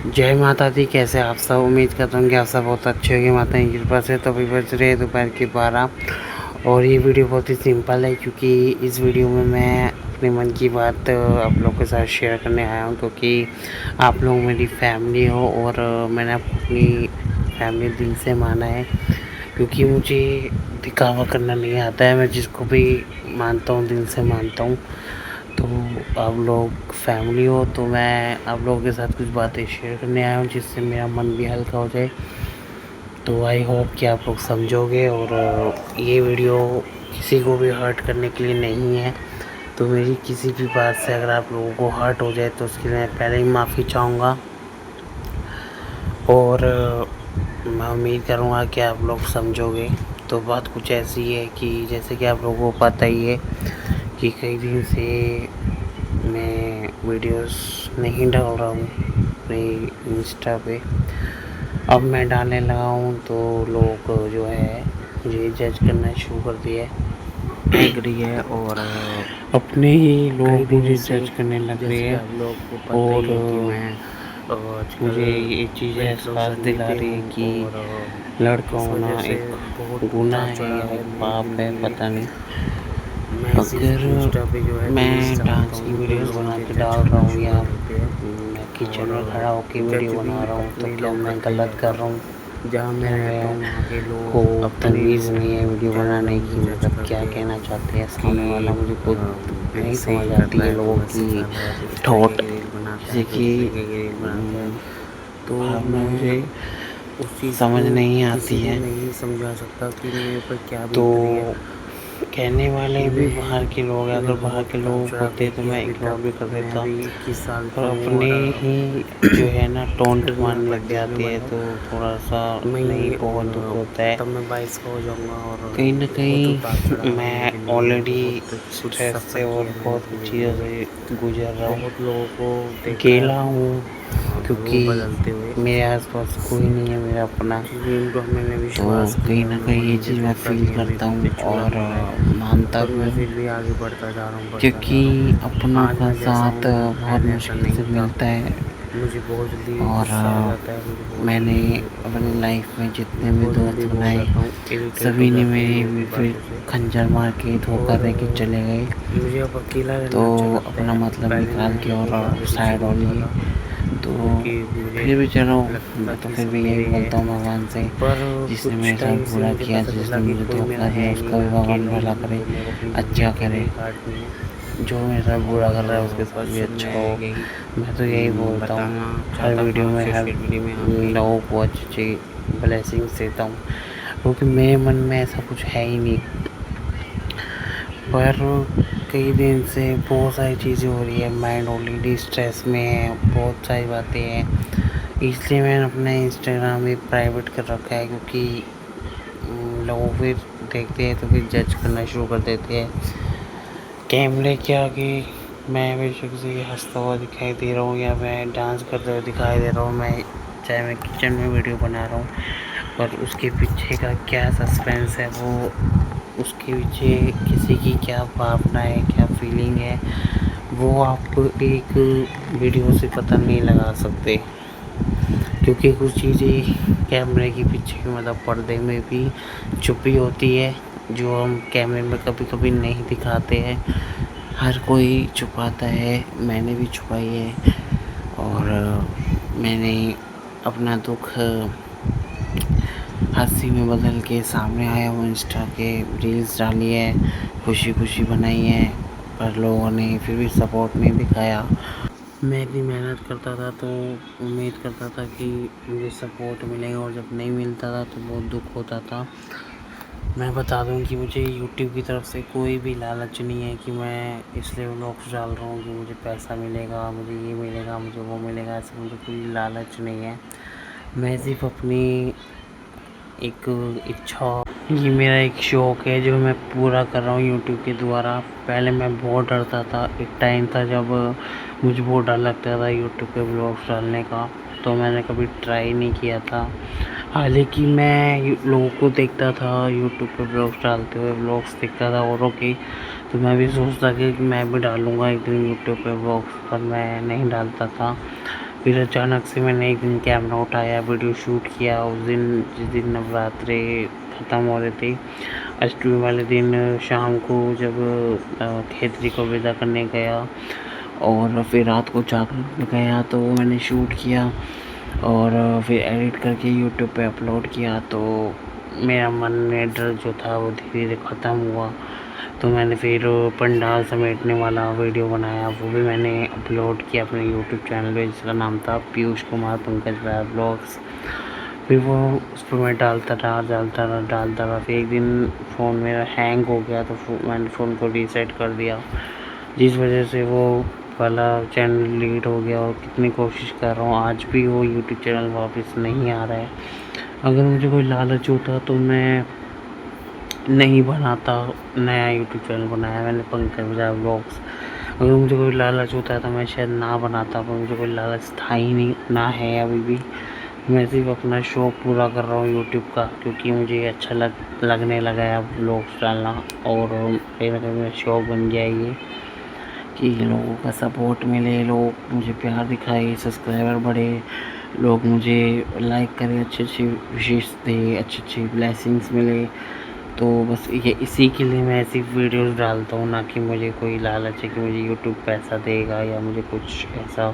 जय माता दी। कैसे आप सब? उम्मीद करता हूँ कि आप सब बहुत अच्छे होंगे माता की कृपा से। तो अभी बज रहे दोपहर के 12 और ये वीडियो बहुत ही सिंपल है, क्योंकि इस वीडियो में मैं अपने मन की बात आप लोगों के साथ शेयर करने आया हूँ, क्योंकि आप लोग मेरी फैमिली हो और मैंने अपनी फैमिली दिल से माना है। क्योंकि मुझे दिखावा करना नहीं आता है, मैं जिसको भी मानता हूँ दिल से मानता हूँ। तो आप लोग फैमिली हो तो मैं आप लोगों के साथ कुछ बातें शेयर करने आया हूँ, जिससे मेरा मन भी हल्का हो जाए। तो आई होप कि आप लोग समझोगे। और ये वीडियो किसी को भी हर्ट करने के लिए नहीं है। तो मेरी किसी भी बात से अगर आप लोगों को हर्ट हो जाए तो उसके लिए मैं पहले ही माफ़ी चाहूँगा। और मैं उम्मीद करूँगा कि आप लोग समझोगे। तो बात कुछ ऐसी है कि जैसे कि आप लोगों को पता ही है कि कई दिन से मैं वीडियोस नहीं डाल रहा हूँ अपने इंस्टा पे। अब मैं डालने लगा हूँ तो लोग जो है मुझे जज करना शुरू कर दिया है, एग्री है। और अपने ही लोग मुझे जज करने लग रहे हैं। आप लोग को पता और ही है कि मैं आजकल मुझे ये चीज़ एहसास ग्रेजुएशन दिला पे रही है हूँ कि और लड़का इस होना वजह से एक बहुत गुनाह उतार है या चढ़ाव है एक मेरी पाप है, ज़िंदगी में। पता नहीं। मैं सिर्फ अगर इंस्टा पे जो है रील्स मैं डालता डांस की हूँ तो वीडियोस लोग बना मुझे के जज डाल रहा करना हूँ शुरू या कर देते हैं मैं किचन में खड़ा होकर और वीडियो जज भी बना रहा हूँ, तो अपने क्या लोग मैं करते हैं। गलत कर रहा हूँ? जहाँ मैं क्या रहता मैं हूँ वहाँ के को लोग अपने तमीज़ नहीं है वीडियो कैमरा बनाने मुझे की? जज मतलब क्या करते हैं कहना चाहते हैं कि सामने वाला, मुझे खुद नहीं ऐसे समझ ही कर आती रहा है है तो लोगों वैसे की कर रहा है तो इस तरीके थॉट। की रील बनाता जैसे है तो कि उस तरीके की रील बनाता है। तो भावना मैं मुझे उस चीज़ समझ को नहीं किसी आती को है। नहीं समझा सकता कि मेरे ऊपर क्या तो बीत रही है। कहने वाले भी बाहर के लोग हैं, मैंने अगर बाहर बहुत के उतार लोग चढ़ाव होते तो देखी है मैं अभी इग्नोर तक। भी कर मैं देता। अभी 21 साल पर का हूँ अपने और ही जो है ना टोंट मेरा मारने लग बर्थडे आने जाती है, वाला है तो थोड़ा सा नहीं मई बहुत और दुख होता है। तब मैं 22 का हो जाऊँगा और कहीं ना बहुत उतार कहीं चढ़ाव है मेरी मैं ज़िंदगी में। ऑलरेडी बहुत कुछ स्ट्रेस सफ़र से और किया है मैंने बहुत अपनी कुछ ज़िंदगी चीज़ों में। से गुजर रहा हूँ। बहुत लोगों को देखा है अकेला हूँ, वो क्योंकि बदलते हुए, मेरे आसपास कोई नहीं है मेरा अपना। जिन पर मैंने तो विश्वास कहीं किया ना कहीं उन्होंने ये मुझे चीज़ मैं धोखा फील दिया, करता मेरे हूँ पे छुरा और मारा है। मानता पर भी मैं हूँ। फिर भी आगे बढ़ता जा रहा हूँ, बढ़ता जा क्योंकि रहा हूँ। अपनों आज का मैं जैसा साथ हूँ बहुत पहले ऐसा मुश्किल से नहीं था। मिलता है। मुझे बहुत जल्दी और गुस्सा आ जाता है, मुझे बहुत मैंने जल्दी अपनी लाइफ में जितने भी बहुत दोस्त जल्दी वो हो बनाए, जाता हूँ, इरिटेट हो सभी ने जाता हूँ मेरे लोगों की फिर बातों से। खंजर मार के धोखा और दे के चले गए। मुझे अब अकेला तो रहना अच्छा लगता अपना है। मतलब पहले निकाल मैं के लोगों के और आगे पीछे साइड हो घूमता लिए। था तो क्योंकि मुझे फिर भी चलो, लगता था मैं तो कि फिर सब भी यही मेरे ही है। बोलता हूँ भगवान से, पर जिसने कुछ मेरे साथ टाइम से बुरा मुझे किया, पता चला जिसने कि मुझे कोई मेरा धोखा दिया, है नहीं, उसका मैं भी भगवान अकेला भला हूँ, करे, तो मेरे को अपनी ज़िंदगी अच्छा अकेले करे। ही काटनी है। जो मेरे साथ बुरा कर और रहा है उसके साथ भी बस अच्छा मैं हो। यही मैं तो यही बोलता हूँ बताना हर चाहता वीडियो था में, हर सोशल मीडिया में आके। लोगों को अच्छी अच्छी ब्लेसिंग्स देता हूँ, क्योंकि मेरे मन में ऐसा कुछ है ही नहीं। पर कई दिन से बहुत सारी चीज़ें हो रही है, माइंड ऑलरेडी स्ट्रेस में है, बहुत सारी बातें हैं। इसलिए मैंने अपना इंस्टाग्राम भी प्राइवेट कर रखा है, क्योंकि लोग फिर देखते हैं तो फिर जज करना शुरू कर देते हैं। कैमरे के आगे मैं बेशक से हंसता हुआ दिखाई दे रहा हूँ या मैं डांस करते हुए दिखाई दे रहा हूँ, मैं चाहे मैं किचन में वीडियो बना रहा हूँ, पर उसके पीछे का क्या सस्पेंस है, वो उसके पीछे किसी की क्या भावना है, क्या फीलिंग है, वो आप एक वीडियो से पता नहीं लगा सकते। क्योंकि कुछ चीज़ें कैमरे के पीछे मतलब पर्दे में भी छुपी होती है, जो हम कैमरे में कभी कभी नहीं दिखाते हैं। हर कोई छुपाता है, मैंने भी छुपाई है। और मैंने अपना दुख हंसी में बदल के सामने आया वो इंस्टा के रील्स डाली है, खुशी खुशी बनाई है। पर लोगों ने फिर भी सपोर्ट नहीं दिखाया। मैं इतनी मेहनत करता था तो उम्मीद करता था कि मुझे सपोर्ट मिलेगा, और जब नहीं मिलता था तो बहुत दुख होता था। मैं बता दूं कि मुझे यूट्यूब की तरफ से कोई भी लालच नहीं है कि मैं इसलिए व्लॉग्स डाल रहा हूँ कि मुझे पैसा मिलेगा, मुझे ये मिलेगा, मुझे वो मिलेगा, ऐसा मुझे कोई लालच नहीं है। मैं सिर्फ अपनी एक इच्छा, ये मेरा एक शौक़ है जो मैं पूरा कर रहा हूँ यूट्यूब के द्वारा। पहले मैं बहुत डरता था, एक टाइम था जब मुझे बहुत डर लगता था यूट्यूब पे व्लॉग्स डालने का, तो मैंने कभी ट्राई नहीं किया था। हालांकि मैं लोगों को देखता था यूट्यूब पे व्लॉग्स डालते हुए, व्लॉग्स देखता था औरों की, तो मैं भी सोचता कि मैं भी डालूँगा एक दिन यूट्यूब पे व्लॉग्स, पर मैं नहीं डालता था। फिर अचानक से मैंने एक दिन कैमरा उठाया, वीडियो शूट किया। उस दिन जिस दिन नवरात्रे ख़त्म हो रहे थे, अष्टमी वाले दिन शाम को जब खेतरी को विदा करने गया और फिर रात को जागरण में गया तो मैंने शूट किया और फिर एडिट करके यूट्यूब पे अपलोड किया। तो मेरा मन में डर जो था वो धीरे धीरे ख़त्म हुआ। तो मैंने फिर पंडाल समेटने वाला वीडियो बनाया, वो भी मैंने अपलोड किया अपने यूट्यूब चैनल पे, जिसका नाम था पीयूष कुमार पंकज राय ब्लॉग्स। फिर वो उस पर मैं डालता रहा। फिर एक दिन फ़ोन मेरा हैंग हो गया तो मैंने फ़ोन को रीसेट कर दिया, जिस वजह से वो वाला चैनल डिलीट हो गया। और कितनी कोशिश कर रहा हूँ, आज भी वो यूट्यूब चैनल वापस नहीं आ रहा है। अगर मुझे कोई लालच होता तो मैं नहीं बनाता, नया यूट्यूब चैनल बनाया मैंने पंकज राय ब्लॉग्स। अगर मुझे कोई लालच होता तो मैं शायद ना बनाता, पर मुझे कोई लालच था ही नहीं, ना है अभी भी। मैं सिर्फ अपना शौक़ पूरा कर रहा हूँ यूट्यूब का, क्योंकि मुझे अच्छा लगने लगा है अब ब्लॉग्स डालना। और कहीं ना कहीं मेरा शौक़ बन गया ये कि लोगों का सपोर्ट मिले, लोग मुझे प्यार दिखाए, सब्सक्राइबर बढ़े, लोग मुझे लाइक करें, अच्छी विशेष दे, अच्छी ब्लेसिंग्स मिले। तो बस ये इसी के लिए मैं ऐसी वीडियोस डालता हूँ, ना कि मुझे कोई लालच है कि मुझे यूट्यूब पैसा देगा या मुझे कुछ ऐसा।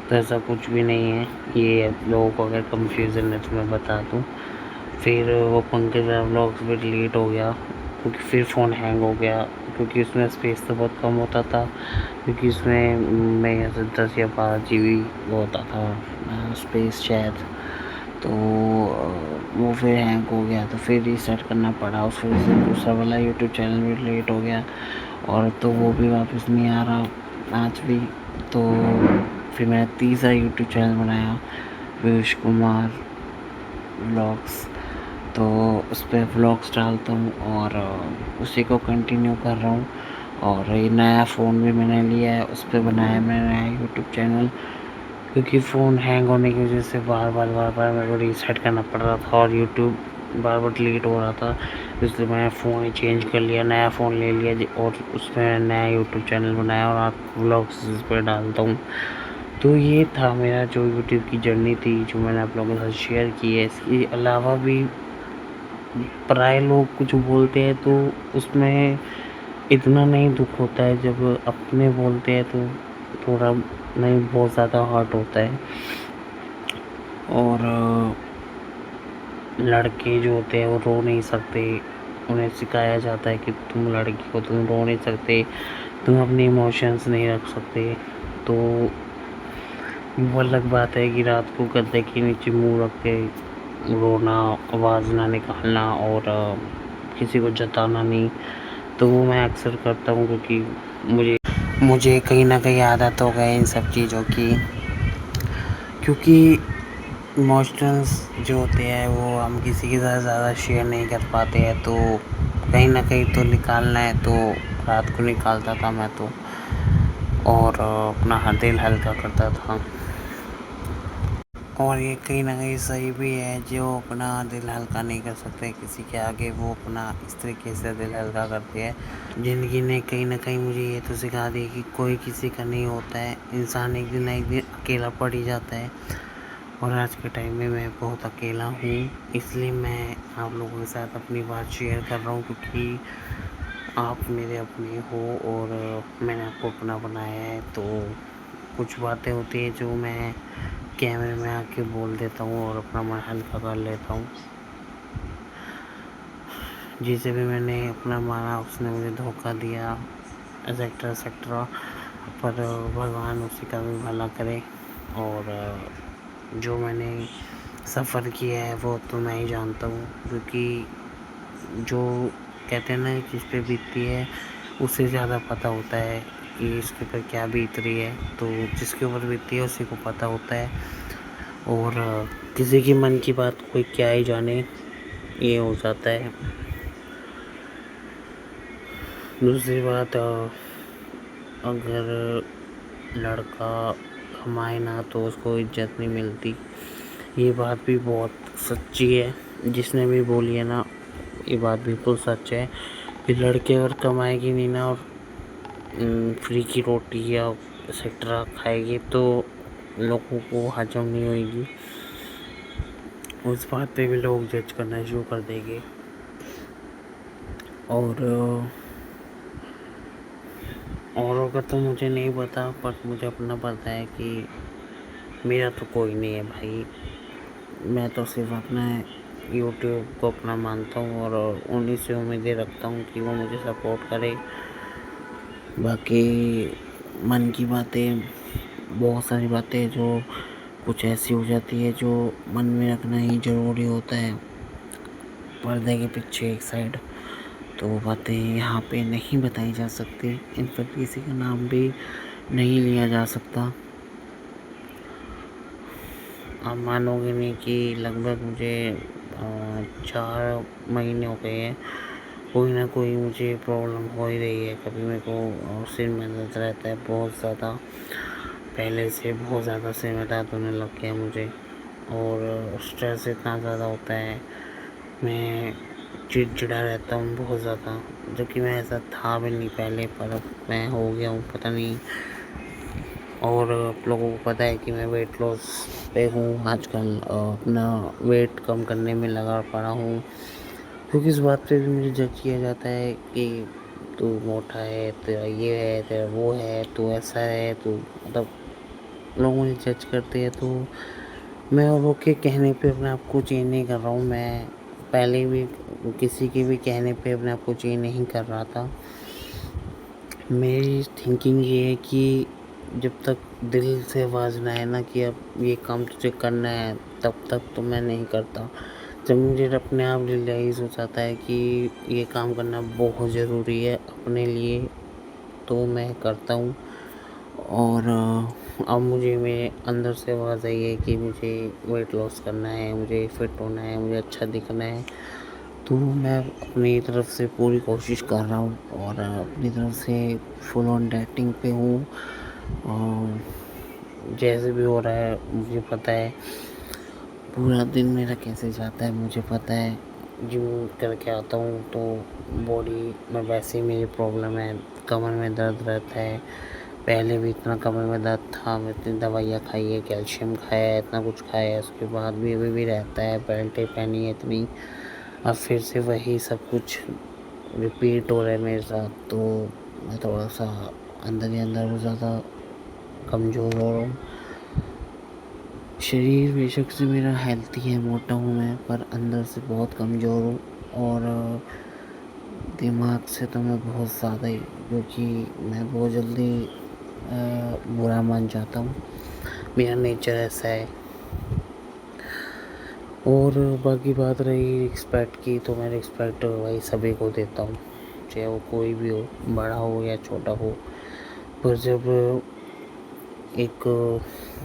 तो ऐसा कुछ भी नहीं है। ये लोगों को अगर कंफ्यूजन है तो मैं बता दूँ। फिर वो पंकज राय ब्लॉग्स भी डिलीट हो गया, क्योंकि फिर फ़ोन हैंग हो गया, क्योंकि उसमें स्पेस तो बहुत कम होता था, क्योंकि उसमें मेरे 10 या 12 GB वो होता था स्पेस शायद। तो वो फिर हैंग हो गया तो फिर रीसेट करना पड़ा। उस वजह से दूसरा वाला यूट्यूब चैनल भी डिलीट हो गया और तो वो भी वापस नहीं आ रहा आज भी। तो फिर मैंने तीसरा यूट्यूब चैनल बनाया, पीयूष कुमार व्लॉग्स। तो उस पर व्लॉग्स डालता हूँ और उसी को कंटिन्यू कर रहा हूँ। और ये नया फ़ोन भी मैंने लिया है, उस पर बनाया मैंने नया यूट्यूब चैनल, क्योंकि फ़ोन हैंग होने की वजह से बार बार मेरे को रीसेट करना पड़ रहा था और यूट्यूब बार बार डिलीट हो रहा था। इसलिए मैंने फ़ोन ही चेंज कर लिया, नया फ़ोन ले लिया और उसमें नया यूट्यूब चैनल बनाया और आप व्लॉग्स इस पर डालता हूँ। तो ये था मेरा जो यूट्यूब की जर्नी थी, जो मैंने आप लोगों के साथ शेयर की है। इसके अलावा भी प्राय लोग कुछ बोलते हैं तो उसमें इतना नहीं दुख होता है, जब अपने बोलते हैं तो थोड़ा नहीं, बहुत ज़्यादा हर्ट होता है। और लड़के जो होते हैं वो रो नहीं सकते, उन्हें सिखाया जाता है कि तुम लड़की हो, तुम रो नहीं सकते, तुम अपने इमोशंस नहीं रख सकते। तो वो अलग बात है कि रात को गद्दे के नीचे मुंह रख के रोना, आवाज़ ना निकालना और किसी को जताना नहीं। तो वो मैं अक्सर करता हूँ, क्योंकि मुझे कहीं ना कहीं आदत हो गई इन सब चीज़ों की। क्योंकि इमोशंस जो होते हैं वो हम किसी के साथ ज़्यादा शेयर नहीं कर पाते हैं, तो कहीं ना कहीं तो निकालना है, तो रात को निकालता था मैं तो। और अपना दिल हल्का करता था। और ये कहीं ना कहीं सही भी है, जो अपना दिल हल्का नहीं कर सकते किसी के आगे, वो अपना इस तरीके से दिल हल्का करते हैं। ज़िंदगी ने कहीं ना कहीं मुझे ये तो सिखा दिया कि कोई किसी का नहीं होता है, इंसान एक दिन ना एक दिन अकेला पड़ ही जाता है। और आज के टाइम में मैं बहुत अकेला हूँ, इसलिए मैं आप लोगों के साथ अपनी बात शेयर कर रहा हूँ, क्योंकि आप मेरे अपने हो और मैंने आपको अपना बनाया है। तो कुछ बातें होती हैं जो मैं कैमरे में आके बोल देता हूँ और अपना मन हल्का कर लेता हूँ। जिसे भी मैंने अपना माना उसने मुझे धोखा दिया, एक्सेट्रा। पर भगवान उसी का भी भला करे। और जो मैंने सफ़र किया है वो तो मैं ही जानता हूँ, क्योंकि जो कहते हैं ना जिस पे बीतती है उससे ज़्यादा पता होता है कि इसके ऊपर क्या बीत रही है। तो जिसके ऊपर बीतती है उसी को पता होता है। और किसी की मन की बात कोई क्या ही जाने, ये हो जाता है। दूसरी बात, अगर लड़का कमाए ना तो उसको इज्जत नहीं मिलती, ये बात भी बहुत सच्ची है। जिसने भी बोली है ना, ये बात बिल्कुल सच है कि लड़के अगर कमाएगी नहीं ना और फ्री की रोटी या एक्सेट्रा खाएगी तो लोगों को हजम नहीं होगी, उस बात पे भी लोग जज करना शुरू कर देंगे। औरों का तो मुझे नहीं पता, पर मुझे अपना पता है कि मेरा तो कोई नहीं है भाई। मैं तो सिर्फ अपना यूट्यूब को अपना मानता हूँ और उन्हीं से उम्मीदें रखता हूँ कि वो मुझे सपोर्ट करे। बाकी मन की बातें, बहुत सारी बातें जो कुछ ऐसी हो जाती है जो मन में रखना ही ज़रूरी होता है, पर्दे के पीछे एक साइड। तो वो बातें यहाँ पे नहीं बताई जा सकती, इन पर किसी का नाम भी नहीं लिया जा सकता। आप मानोगे नहीं कि लगभग मुझे 4 महीने हो गए हैं, कोई ना कोई मुझे प्रॉब्लम हो ही रही है। कभी मेरे को सिर में दर्द रहता है बहुत ज़्यादा, पहले से बहुत ज़्यादा सिर में दर्द होने लग गया मुझे, और स्ट्रेस इतना ज़्यादा होता है, मैं चिड़चिड़ा रहता हूँ बहुत ज़्यादा, जो कि मैं ऐसा था भी नहीं पहले, पर अब मैं हो गया हूँ पता नहीं। और आप लोगों को पता है कि मैं वेट लॉस पे हूँ आजकल, अपना वेट कम करने में लगा पड़ा हूँ, क्योंकि इस बात पे भी मुझे जज किया जाता है कि तू मोटा है, तेरा ये है, तेरा वो है, तू ऐसा है, तू मतलब लोग मुझे जज करते हैं। तो मैं औरों के कहने पे अपने आप को चेंज नहीं कर रहा हूँ। मैं पहले भी किसी के भी कहने पे अपने आप को चेंज नहीं कर रहा था। मेरी थिंकिंग ये है कि जब तक दिल से आवाज़ ना आए ना कि अब ये काम तुझे करना है, तब तक तो मैं नहीं करता। जब मुझे अपने आप रियलाइज़ हो जाता है कि ये काम करना बहुत ज़रूरी है अपने लिए, तो मैं करता हूँ। और अब मुझे मेरे अंदर से आवाज़ आई है कि मुझे वेट लॉस करना है, मुझे फिट होना है, मुझे अच्छा दिखना है, तो मैं अपनी तरफ से पूरी कोशिश कर रहा हूँ और अपनी तरफ से फुल ऑन डाइटिंग पे हूँ। और जैसे भी हो रहा है मुझे पता है, पूरा दिन मेरा कैसे जाता है मुझे पता है। जिम करके आता हूँ तो बॉडी में वैसे ही मेरी प्रॉब्लम है, कमर में दर्द रहता है, पहले भी इतना कमर में दर्द था, मैं इतनी दवाइयाँ खाई है, कैल्शियम खाया है, इतना कुछ खाया है, उसके बाद भी अभी भी रहता है, बेल्टें पहनी है इतनी, अब फिर से वही सब कुछ रिपीट हो रहा है मेरे साथ। तो मैं थोड़ा सा अंदर ही अंदर बहुत ज़्यादा कमज़ोर हो रहा हूँ। शरीर बेशक से मेरा हेल्थी है, मोटा हूँ मैं, पर अंदर से बहुत कमज़ोर हूँ। और दिमाग से तो मैं बहुत ज़्यादा ही, क्योंकि मैं बहुत जल्दी बुरा मान जाता हूँ, मेरा नेचर ऐसा है। और बाकी बात रही रिस्पेक्ट की, तो मैं रिस्पेक्ट भाई सभी को देता हूँ, चाहे वो कोई भी हो, बड़ा हो या छोटा हो। पर जब एक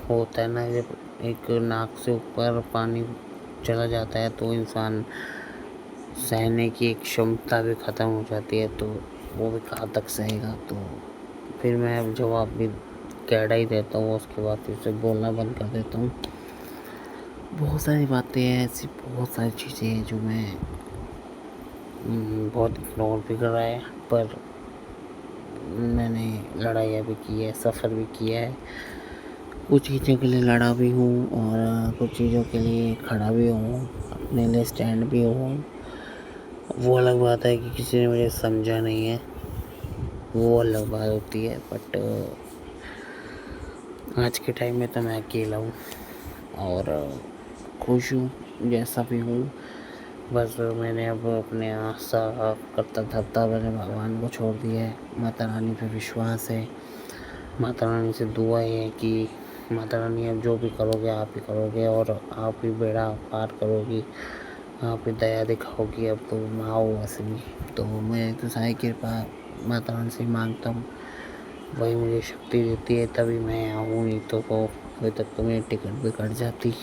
होता है ना, जब एक नाक से ऊपर पानी चला जाता है तो इंसान सहने की एक क्षमता भी ख़त्म हो जाती है, तो वो भी कहाँ तक सहेगा। तो फिर मैं जवाब भी कैड़ा ही देता हूँ, उसके बाद फिर से बोलना बंद कर देता हूँ। बहुत सारी बातें हैं ऐसी, बहुत सारी चीज़ें हैं जो मैं बहुत इग्नोर भी कर रहा है, पर मैंने लड़ाइयाँ भी की है, सफ़र भी किया है, कुछ चीज़ों के लिए लड़ा भी हूँ और कुछ चीज़ों के लिए खड़ा भी हूँ, अपने लिए स्टैंड भी हूँ। वो अलग बात है कि किसी ने मुझे समझा नहीं है, वो अलग बात होती है। बट आज के टाइम में तो मैं अकेला हूँ और खुश हूँ जैसा भी हूँ। बस मैंने अब अपने आस्था करता धरता मैंने भगवान को छोड़ दिया है, माता रानी पे विश्वास है, माता रानी से दुआ है कि माता रानी अब जो भी करोगे आप ही करोगे, और आप ही बेड़ा पार करोगी, आप ही दया दिखाओगी, अब तो माँ हो असली। तो मैं तो सारी कृपा माता रानी से मांगता हूँ, वही मुझे शक्ति देती है, तभी मैं आऊँ, नहीं तो अभी तक तो मेरी टिकट भी कट जाती।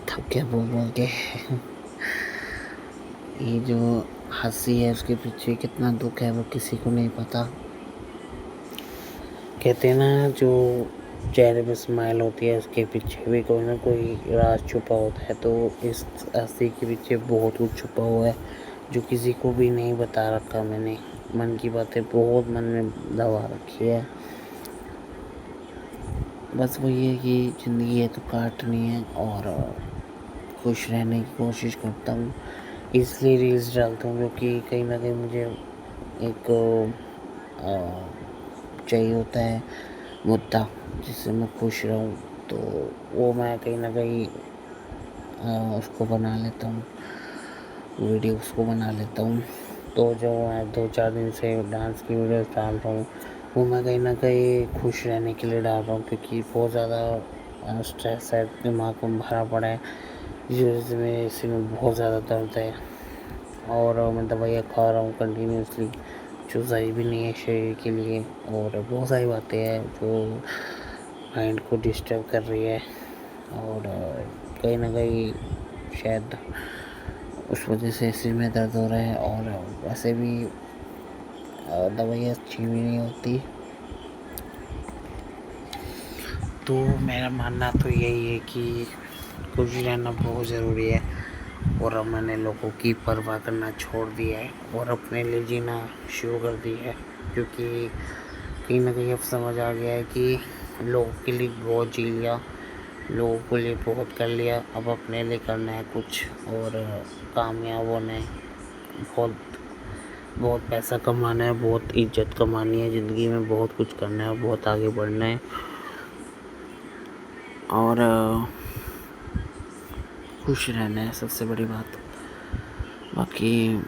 थक गया बोल के। ये जो हंसी है उसके पीछे कितना दुख है वो किसी को नहीं पता। कहते हैं ना, जो चेहरे पे स्माइल होती है उसके पीछे भी कोई ना कोई राज छुपा होता है, तो इस हंसी के पीछे बहुत कुछ छुपा हुआ है जो किसी को भी नहीं बता रखा मैंने। मन की बातें बहुत मन में दबा रखी है। बस वही है कि ज़िंदगी है तो काटनी है और खुश रहने की कोशिश करता हूँ, इसलिए रील्स डालता हूँ क्योंकि कहीं न कहीं मुझे एक चाहिए होता है मुद्दा जिससे मैं खुश रहूँ, तो वो मैं कहीं न कहीं उसको बना लेता हूँ, वीडियो उसको बना लेता हूँ। तो जो मैं 2-4 दिन से डांस की वीडियोस डाल रहा हूँ, वो मैं कहीं न कहीं खुश रहने के लिए डाल रहा हूँ क्योंकि बहुत ज़्यादा स्ट्रेस है, दिमाग में भरा पड़ा है, जिस वजह से मेरे सिर में बहुत ज़्यादा दर्द है और मैं दवाइयाँ खा रहा हूँ कंटिन्यूअसली, जो सही भी नहीं है शरीर के लिए और बहुत सारी बातें हैं जो माइंड को डिस्टर्ब कर रही है और कहीं न कहीं शायद उस वजह से सिर में दर्द हो रहा है और वैसे भी दवाइयाँ अच्छी भी नहीं होती। तो मेरा मानना तो यही है कि खुश रहना बहुत ज़रूरी है और अब मैंने लोगों की परवाह करना छोड़ दिया है और अपने लिए जीना शुरू कर दिया है क्योंकि कहीं न कहीं अब समझ आ गया है कि लोगों के लिए बहुत जी लिया, लोगों के लिए बहुत कर लिया, अब अपने लिए करना है कुछ और कामयाब होना है, बहुत बहुत पैसा कमाना है, बहुत इज़्ज़त कमानी है ज़िंदगी में, बहुत कुछ करना है, बहुत आगे बढ़ना है और खुश रहना है सबसे बड़ी बात। बाकी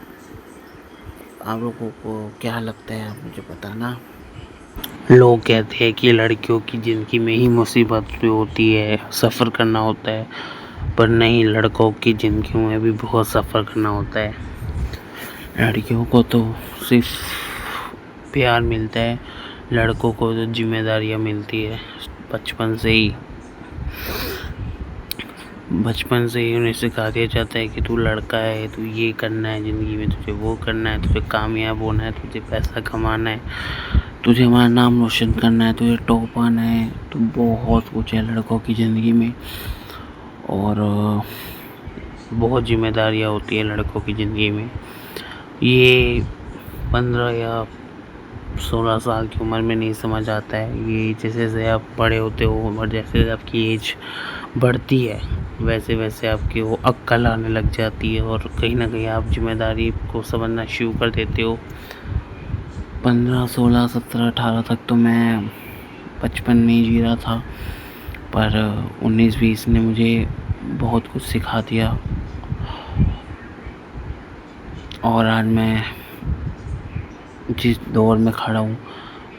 आप लोगों को क्या लगता है आप मुझे बताना। लोग कहते हैं कि लड़कियों की ज़िंदगी में ही मुसीबत होती है, सफ़र करना होता है, पर नहीं, लड़कों की ज़िंदगी में भी बहुत सफ़र करना होता है। लड़कियों को तो सिर्फ प्यार मिलता है, लड़कों को तो जिम्मेदारियाँ मिलती है बचपन से ही उन्हें सिखा दिया जाता है कि तू लड़का है, तू ये करना है ज़िंदगी में, तुझे वो करना है, तुझे कामयाब होना है, तुझे पैसा कमाना है, तुझे हमारा नाम रोशन करना है, तुझे टॉप आना है, तो बहुत कुछ है लड़कों की ज़िंदगी में और बहुत जिम्मेदारियाँ होती है लड़कों की ज़िंदगी में। ये 15 या 16 साल की उम्र में नहीं समझ आता है, ये जैसे जैसे आप बड़े होते हो और जैसे आपकी एज बढ़ती है वैसे वैसे आपकी वो अक्ल आने लग जाती है और कहीं ना कहीं आप जिम्मेदारी को समझना शुरू कर देते हो। 15, 16, 17, 18 तक तो मैं बचपन में ही जी रहा था, पर 19-20 ने मुझे बहुत कुछ सिखा दिया और आज मैं जिस दौर में खड़ा हूँ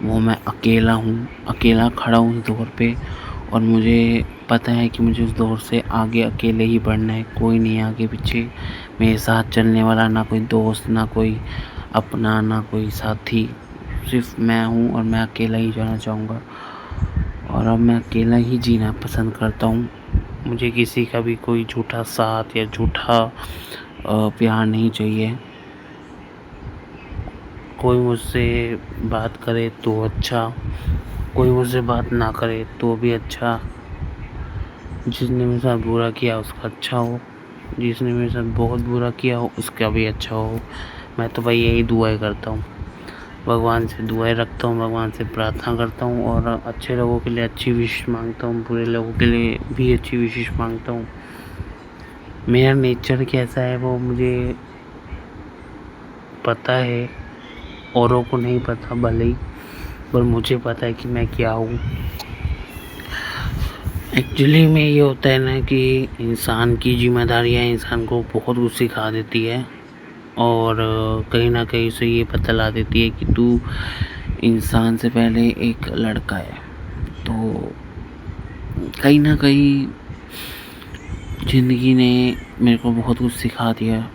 वो मैं अकेला खड़ा हूँ उस दौर पे और मुझे पता है कि मुझे उस दौर से आगे अकेले ही बढ़ना है, कोई नहीं आगे पीछे मेरे साथ चलने वाला, ना कोई दोस्त, ना कोई अपना, ना कोई साथी, सिर्फ मैं हूँ और मैं अकेला ही जाना चाहूँगा और अब मैं अकेला ही जीना पसंद करता हूँ। मुझे किसी का भी कोई झूठा साथ या झूठा प्यार नहीं चाहिए। कोई मुझसे बात करे तो अच्छा, कोई मुझसे बात ना करे तो भी अच्छा। जिसने मेरे साथ बुरा किया उसका अच्छा हो, जिसने मेरे साथ बहुत बुरा किया हो उसका भी अच्छा हो। मैं तो भाई यही दुआएं करता हूँ, भगवान से दुआएं रखता हूँ, भगवान से प्रार्थना करता हूँ और अच्छे लोगों के लिए अच्छी विश मांगता हूँ, बुरे लोगों के लिए भी अच्छी विशेष मांगता हूँ। मेरा नेचर कैसा है वो मुझे पता है, औरों को नहीं पता भले ही, पर मुझे पता है कि मैं क्या हूँ। एक्चुअली में ये होता है ना कि इंसान की जिम्मेदारियाँ इंसान को बहुत कुछ सिखा देती है और कहीं ना कहीं से ये बतला देती है कि तू इंसान से पहले एक लड़का है। तो कहीं ना कहीं ज़िंदगी ने मेरे को बहुत कुछ सिखा दिया।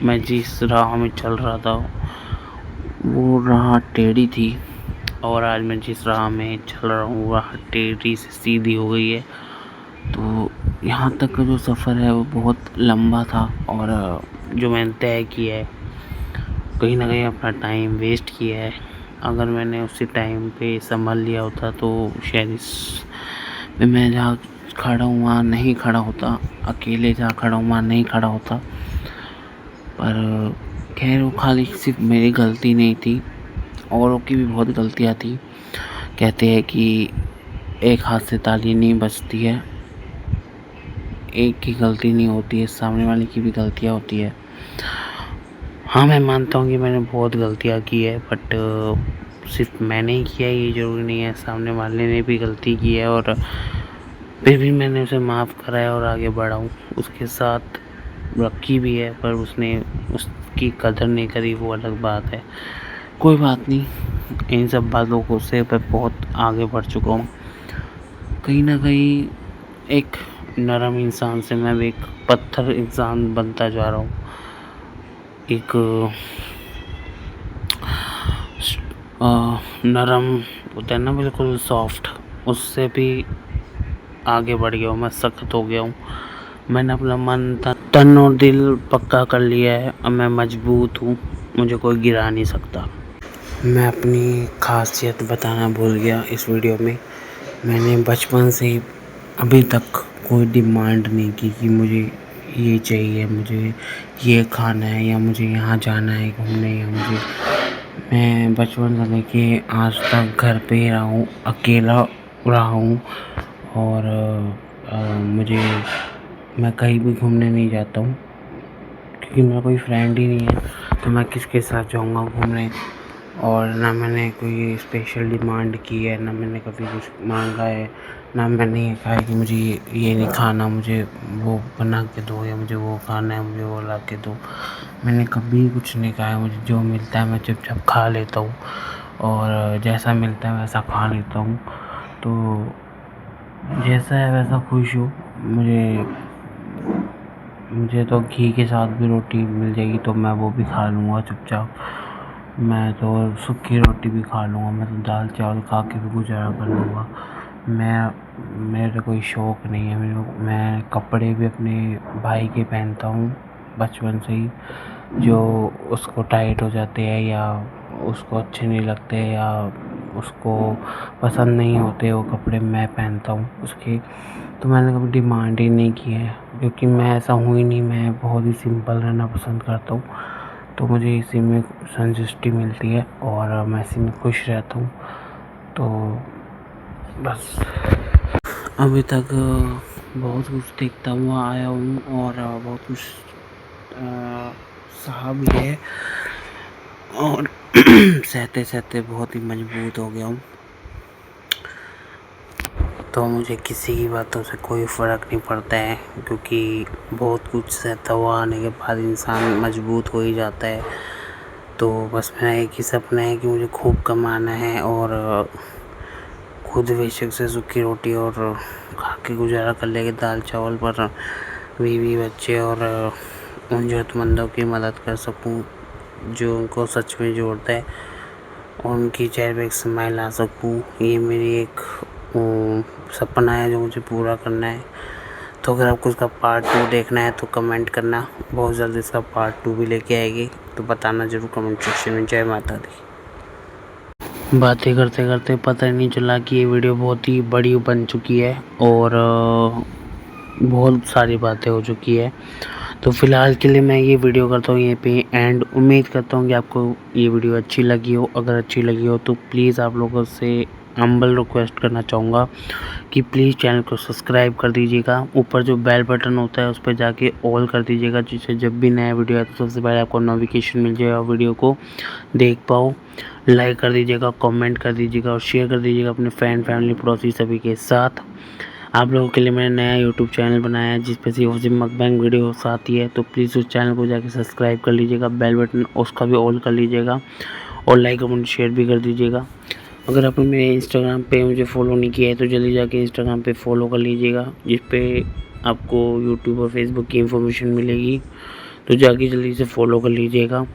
मैं जिस राह में चल रहा था वो राह टेढ़ी थी और आज मैं जिस राह में चल रहा हूँ वह टेढ़ी से सीधी हो गई है। तो यहाँ तक का जो सफ़र है वो बहुत लंबा था और जो मैंने तय किया है कहीं ना कहीं अपना टाइम वेस्ट किया है। अगर मैंने उसी टाइम पे संभल लिया होता तो शायद इस मैं जहाँ खड़ा हूँ वहाँ नहीं खड़ा होता, अकेले जहाँ खड़ा हूँ वहाँ नहीं खड़ा होता। पर खैर वो खाली सिर्फ मेरी गलती नहीं थी, औरों की भी बहुत गलतियाँ थी। कहते हैं कि एक हाथ से ताली नहीं बजती है, एक की गलती नहीं होती है, सामने वाले की भी गलतियाँ होती है। हाँ, मैं मानता हूँ कि मैंने बहुत गलतियाँ की है, बट सिर्फ मैंने ही किया ये ज़रूरी नहीं है, सामने वाले ने भी गलती की है और फिर भी मैंने उसे माफ़ करा है और आगे बढ़ा हूँ। उसके साथ रखी भी है, पर उसने उसकी कदर नहीं करी, वो अलग बात है। कोई बात नहीं, इन सब बातों को से मैं बहुत आगे बढ़ चुका हूँ। कहीं न कहीं एक नरम इंसान से मैं एक पत्थर इंसान बनता जा रहा हूँ। एक नरम होता है ना, बिल्कुल सॉफ्ट, उससे भी आगे बढ़ गया हूँ, मैं सख्त हो गया हूँ। मैंने अपना मन तन और दिल पक्का कर लिया है, अब मैं मजबूत हूँ, मुझे कोई गिरा नहीं सकता। मैं अपनी खासियत बताना भूल गया इस वीडियो में। मैंने बचपन से अभी तक कोई डिमांड नहीं की कि मुझे ये चाहिए, मुझे ये खाना है या मुझे यहाँ जाना है घूमने, या मैं बचपन से लेके आज तक घर पे ही रहा हूँ, अकेला रहा हूँ और मैं कहीं भी घूमने नहीं जाता हूँ क्योंकि मेरा कोई फ्रेंड ही नहीं है, तो मैं किसके साथ जाऊँगा घूमने। और ना मैंने कोई स्पेशल डिमांड की है, ना मैंने कभी कुछ मांगा है, ना मैंने ये कहा है कि मुझे ये नहीं खाना, मुझे वो बना के दो, या मुझे वो खाना है, मुझे वो ला के दो। मैंने कभी कुछ नहीं कहा है। मुझे जो मिलता है मैं चुपचाप खा लेता हूँ और जैसा मिलता है वैसा खा लेता हूँ। तो जैसा है वैसा खुश हूँ। मुझे तो घी के साथ भी रोटी मिल जाएगी तो मैं वो भी खा लूँगा चुपचाप। मैं तो सूखी रोटी भी खा लूँगा, मैं तो दाल चावल खा के भी गुजारा कर लूँगा। मेरा कोई शौक़ नहीं है। मैं कपड़े भी अपने भाई के पहनता हूँ बचपन से ही, जो उसको टाइट हो जाते हैं या उसको अच्छे नहीं लगते या उसको पसंद नहीं होते वो कपड़े मैं पहनता हूँ उसके। तो मैंने कभी डिमांड ही नहीं की है क्योंकि मैं ऐसा हूँ ही नहीं, मैं बहुत ही सिंपल रहना पसंद करता हूँ। तो मुझे इसी में संतुष्टि मिलती है और मैं इसी में खुश रहता हूँ। तो बस अभी तक बहुत कुछ देखता हुआ आया हूँ और बहुत कुछ सहा भी है और सहते सहते बहुत ही मजबूत हो गया हूँ। तो मुझे किसी की बातों से कोई फ़र्क नहीं पड़ता है क्योंकि बहुत कुछ सहता हुआ आने के बाद इंसान मजबूत हो ही जाता है। तो बस मेरा एक ही सपना है कि मुझे खूब कमाना है और खुद बेशक से सूखी रोटी और खा के गुजारा कर लेके दाल चावल पर बीवी बच्चे और उन ज़रूरतमंदों की मदद कर सकूं जो उनको सच में ज़रूरत है और उनकी चेहरे पे एक स्माइल ला सकूं। ये मेरी एक सपना है जो मुझे पूरा करना है। तो अगर आपको इसका पार्ट 2 देखना है तो कमेंट करना, बहुत जल्दी इसका पार्ट 2 भी लेके आएगी, तो बताना ज़रूर कमेंट सेक्शन में। जय माता दी। बातें करते करते पता ही नहीं चला कि ये वीडियो बहुत ही बड़ी बन चुकी है और बहुत सारी बातें हो चुकी है। तो फ़िलहाल के लिए मैं ये वीडियो करता हूँ यहीं पे एंड। उम्मीद करता हूँ कि आपको ये वीडियो अच्छी लगी हो। अगर अच्छी लगी हो तो प्लीज़ आप लोगों से हम्बल रिक्वेस्ट करना चाहूँगा कि प्लीज़ चैनल को सब्सक्राइब कर दीजिएगा। ऊपर जो बेल बटन होता है उस पर जाके ऑल कर दीजिएगा, जिससे जब भी नया वीडियो आए तो सबसे पहले आपको नोटिफिकेशन मिल जाएगा, वीडियो को देख पाओ। लाइक कर दीजिएगा, कमेंट कर दीजिएगा और शेयर कर दीजिएगा अपने फ्रेंड फैमिली पड़ोसी सभी के साथ। आप लोगों के लिए मैंने नया यूट्यूब चैनल बनाया है जिस पे सिर्फ मकबैंग वीडियोस आती है, तो प्लीज़ उस चैनल को जाके सब्सक्राइब कर लीजिएगा, बेल बटन उसका भी ऑल कर लीजिएगा और लाइक कमेंट शेयर भी कर दीजिएगा। अगर आपने मेरे इंस्टाग्राम पे मुझे फॉलो नहीं किया है तो जल्दी जाके इंस्टाग्राम पे फॉलो कर लीजिएगा, जिस पे आपको यूट्यूब और फेसबुक की इन्फॉर्मेशन मिलेगी, तो जाके जल्दी से फॉलो कर लीजिएगा।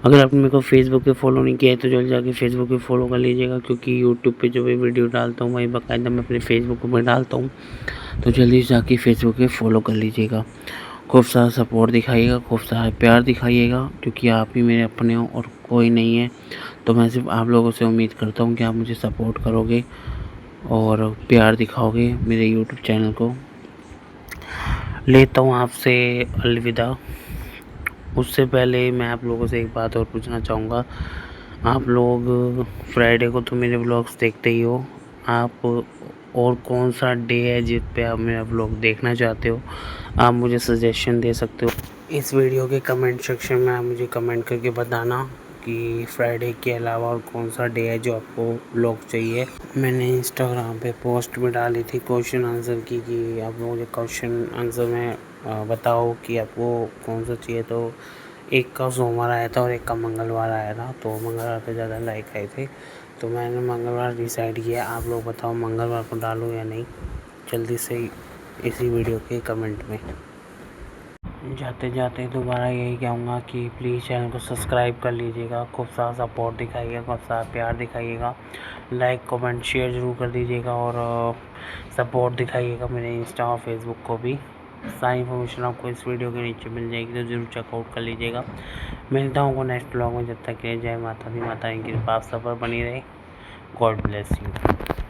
अगर आपने मेरे को फेसबुक पे फॉलो नहीं किया है तो जल्दी जाके फेसबुक पे फॉलो कर लीजिएगा, क्योंकि यूट्यूब पे जो भी वीडियो डालता हूँ वही बाकायदा मैं अपने फेसबुक में डालता हूँ, तो जल्दी से जाके फेसबुक पे फॉलो कर लीजिएगा। खूब सारा सपोर्ट दिखाइएगा, खूब सारा प्यार दिखाइएगा, क्योंकि आप ही मेरे अपने हो और कोई नहीं है। तो मैं सिर्फ आप लोगों से उम्मीद करता हूँ कि आप मुझे सपोर्ट करोगे और प्यार दिखाओगे मेरे यूट्यूब चैनल को। लेता हूँ आपसे अलविदा। उससे पहले मैं आप लोगों से एक बात और पूछना चाहूँगा। आप लोग फ्राइडे को तो मेरे व्लॉग्स देखते ही हो, आप और कौन सा डे है जिस पे आप मेरा व्लॉग देखना चाहते हो, आप मुझे सजेशन दे सकते हो। इस वीडियो के कमेंट सेक्शन में आप मुझे कमेंट करके बताना कि फ्राइडे के अलावा और कौन सा डे है जो आपको व्लॉग चाहिए। मैंने इंस्टाग्राम पे पोस्ट भी डाली थी क्वेश्चन आंसर की कि आप मुझे क्वेश्चन आंसर में बताओ कि आपको कौन सा चाहिए। तो एक का सोमवार आया था और एक का मंगलवार आया था, तो मंगलवार पे ज़्यादा लाइक आए थे, तो मैंने मंगलवार डिसाइड किया। आप लोग बताओ मंगलवार को डालूँ या नहीं, जल्दी से इसी वीडियो के कमेंट में। जाते जाते दोबारा यही कहूँगा कि प्लीज़ चैनल को सब्सक्राइब कर लीजिएगा, खूब सारा सपोर्ट दिखाइएगा, खूब सारा प्यार दिखाइएगा, लाइक कमेंट शेयर ज़रूर कर दीजिएगा और सपोर्ट दिखाइएगा मेरे इंस्टा और फेसबुक को भी। सारी इन्फॉर्मेशन आपको इस वीडियो के नीचे मिल जाएगी, तो ज़रूर चेकआउट कर लीजिएगा। मिलता हूँ आपको नेक्स्ट ब्लॉग में, जब तक के लिए जय माता दी, माता की कृपा आप सब पर बनी रहे। God bless you.